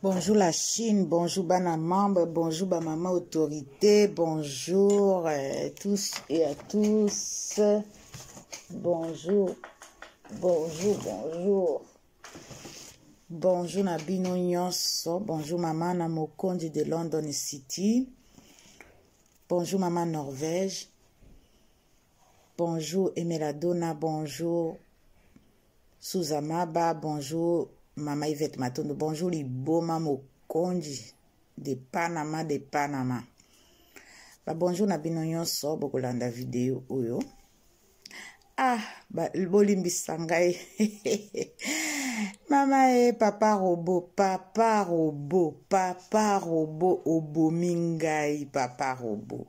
Bonjour la Chine, bonjour bana membre, bonjour ba maman autorité, bonjour tous et à tous. Bonjour, bonjour, bonjour. Bonjour na bino nyonso, bonjour maman na Mokondi de London City. Bonjour maman Norvège. Bonjour Emeladona, bonjour Suzamaba, bonjour Maman Yvette Matondo, bonjour Liboma Mokondi de Panama, de Panama. Ba bonjour na bino nyonso bokolanda video oyo. Ah, ba bolimbi ngai. Mama papa robot, papa robot, papa robot obomingai, papa robot.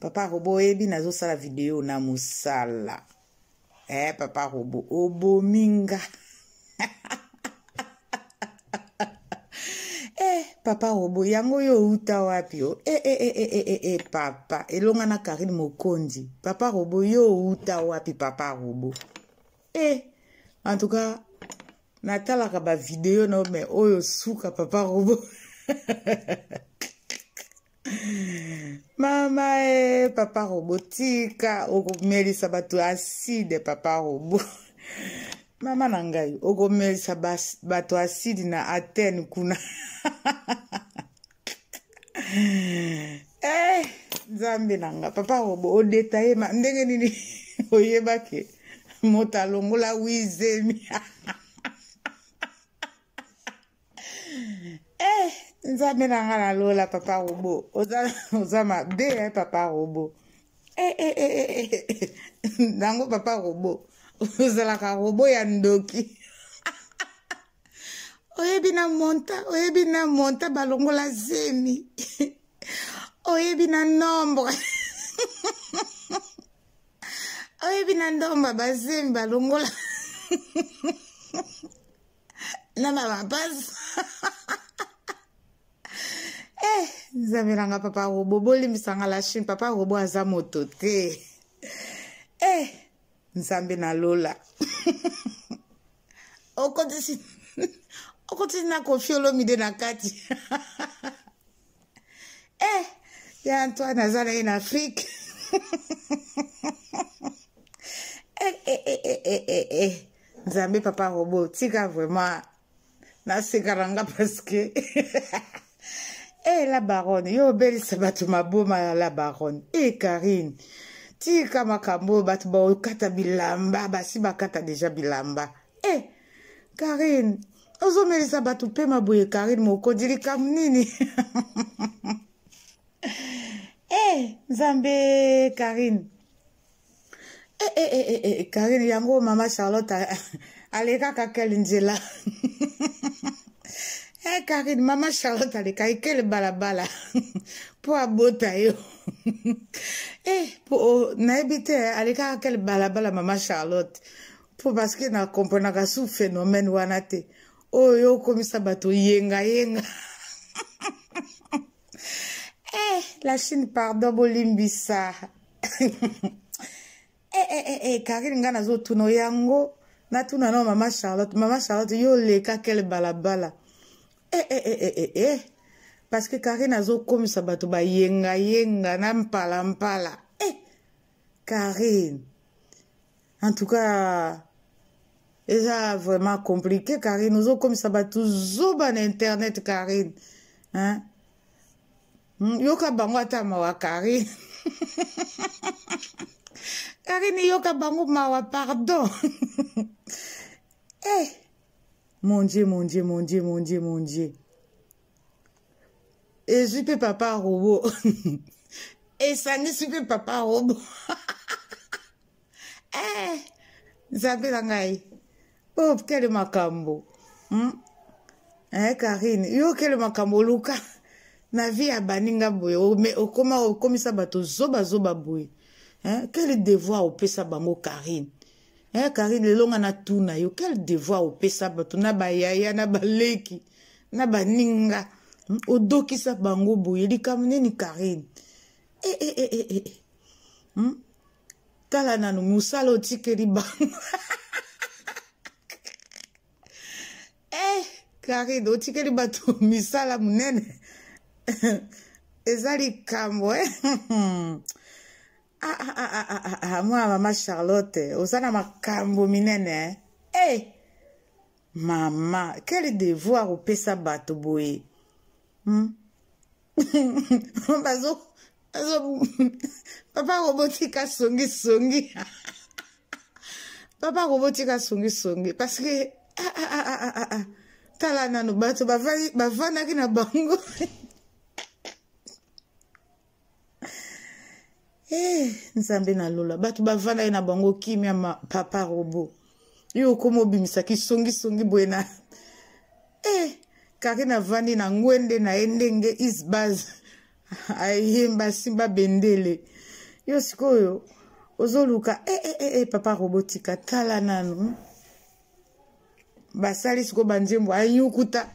Papa robot ebi nazo sala video na musala. Papa robot obominga. Papa robo yango yo uta wapi yo papa elonga na Karine Mokondi papa robo yo uta wapi papa robo en tout cas natalaka ba video no me oyo suka papa robo mama papa robo tika okomelisa bato acide papa robo mama nangai okomelisa bato acide na Athènes kuna Nzambe nanga papa robo o detaye ma ndenge nini oyebake motalongola wizemi Nzambe nanga na lola papa robo ozama be papa robo nango papa robo ozalaka robo ya ndoki oyebi na monta balongola zemi oyebi na nombre oyebi na ndomba bazemi balongola na mapasa nzambelanga papa robo bolimbisanga la Chine papa robo aza moto te nzambe na lola okoti na kofiolo mide na kati ya Antoine azana en Afrique nzambe papa robo tika vraiment na sekaranga parce que la baronne yo belisa bato maboma la baronne Karine tika makambo bato bakata bilamba basi bakata deja bilamba Karine ozomelisa bato pe maboye Karine Mokondi likambo nini Nzambe Karine Karine yango mama Charlotte alekaka kele nzela Karine mama Charlotte aleka ikele balabala po abota yo po nayebi te alekaka kele balabala mama Charlotte po parce que na comprenaka su phénomène wana te oyo okomisa bato yenga la Chine pardon bolimbisa Karine nga nazotuna yango natuna no mama Charlotte yo leka kele balabala parce que Karine azokomisa bato bayenga na mpala Karine en tout cas c'est vraiment compliqué Karine ozokomisa bato zoba na internet Karine yoka bango ata mawa Karine Karine yoka bango mawa pardon mon Dieu et je peux papa robot et ça ne suit papa robot nzambe na ngai kele makambo Karine yo kele makambo luka na vie ya baninga boye okomisa bato zoba boye quel devoir opesa bango Karine Karine lelonga na tuna yo quel devoir opesa bato na bayaya na baleki na baninga odokisa bango boye likambo nini Karine tala nanu musala otikeli bango Karine, otikeli bato misala munene. Ezali kambo, moi, maman Charlotte, osana makambo minene, maman, quel devoir au pesa bato boye? Papa robotika songi. Papa robotika songi. Parce que, tala nano bato, bavana ki na bango. Nzambe na lola. Bato bavana na bango kimia ma papa robo. Yo komo bimisaki songi buena. Kake na vandi na ngwende na endenge isbaz. Ayemba simba bendele. Yo sikoyo. Ozoluka. Papa robotika. Tala nanu. Basali siko banjembo. Anyukuta.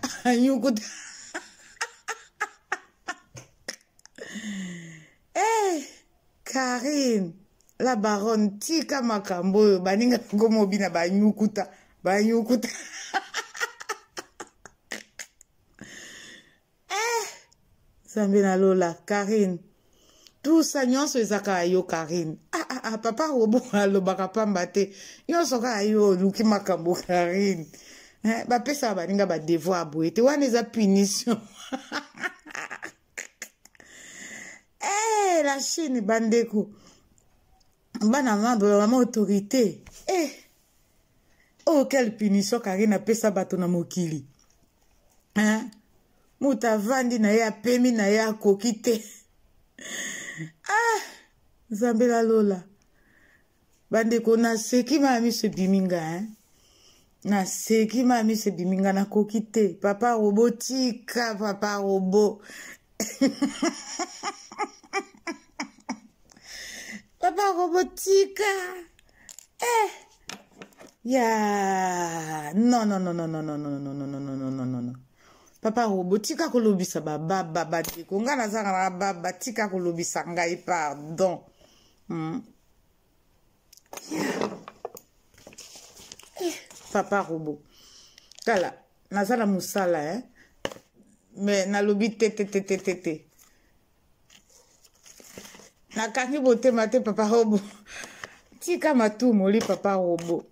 Karine. La baronne tika makambo. Baninga gomo bina banyukuta. Zambina Lola, Karine. Tout ça, nyonso ezaka ayo Karine. Papa robo alobaka pambate. Nyonso ka ayo luki makambo Karine. Ba pesa baninga ba devoir boete. Wana eza punition. La Chine bandeko. Bana maman autorité. Oh, quelle punition Karine a pesa bato na mokili. Muta vandi na ya pemi na ya kokite. Zambela Lola. Bandeko na seki mami se biminga, Na seki mami se biminga na kokite. Papa robotika, papa robo. Papa robotika. Non. Papa robotika kolobisa baba diko. Nga nazaka na baba tika kolobisa ngai pardon. Papa robo. Kala, nazala musala, Mais nalobi tete. Nakangi bote mate papa robo. Tika matu moli papa robo.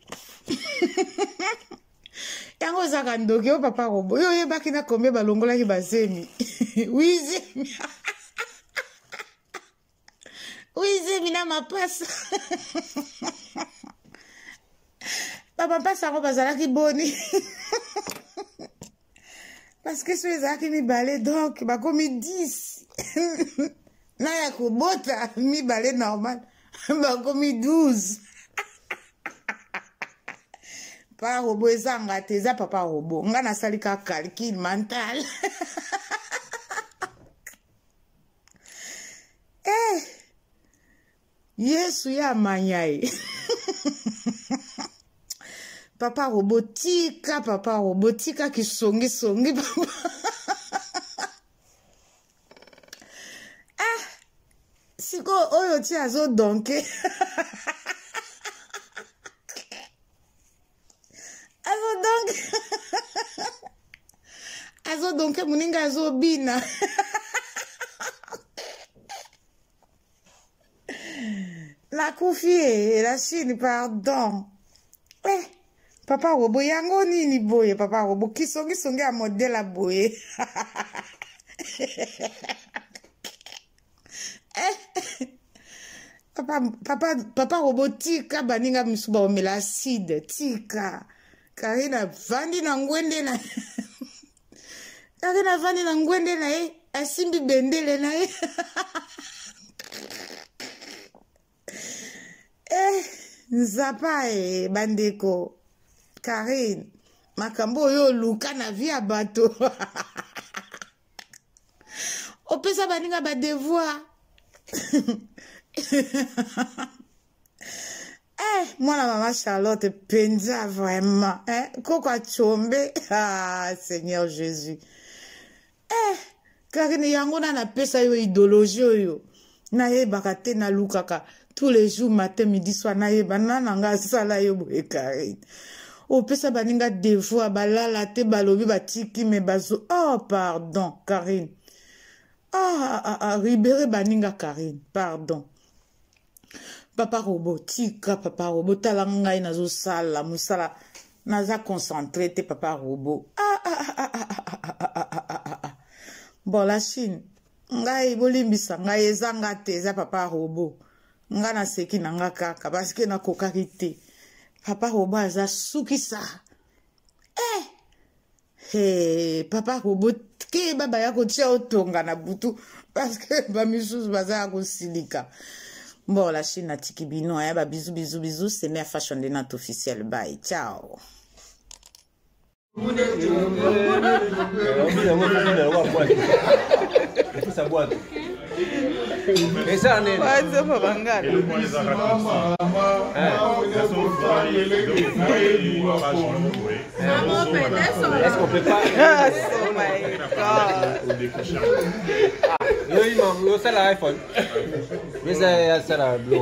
Yango zaka ndoki o papa robo. Yo yebaki na kombe balongola ki bazemi. Zemi na mapasa. Papa pasa ko bazala ki boni. Parce que ceux qui mi balé donc ba komi 10. Na ya ko bota mi balé normal. Ba komi 12. Papa robo ezanga teza papa robo. Nga na salika calcul mental. Yesu ya manyai. Papa robotika ki songi papa. Siko oyo ti azo donke. Azo donke muninga azo bina. La confie, la Chine, pardon. Papa robo yango nini boye, papa robo kisongi a modèle a boye. Papa robo tika baninga misuba omela acide, tika. Karina vandi na ngwende na. Karina vandi na ngwende na asimbi bendele na Nzapa bandeko. Karine, makambo yo luka na via bato. Opesa baninga ba devoir. Moi la maman Charlotte penza vraiment. Koko chombe. Seigneur Jésus. Karine yango na pesa yo idéologie yo. Na yebaka te na lukaka tous les jours matin midi soir na yeba nanga sala yo boye Karine. opesa baninga devoir balala te balobi batiki me bazo oh pardon Karine libéré baninga Karine pardon papa robot tika papa robot tala ngai nazo sala musala naza concentré te papa robot bon la Chine ngai bolimbisa ngai ezanga te eza papa robot nga na seki na nga kaka parce que na kokaki te papa robot aza sukisa papa robot ke baba ya kotia otonga na butu parce que ba misusu baza kosilika bon la Chine atiki bino ba bisous c'est Mère Fashion de notre officiel bye ciao. Est-ce qu'on peut pas? Oh my God. C'est l'iPhone. Mais c'est la blue.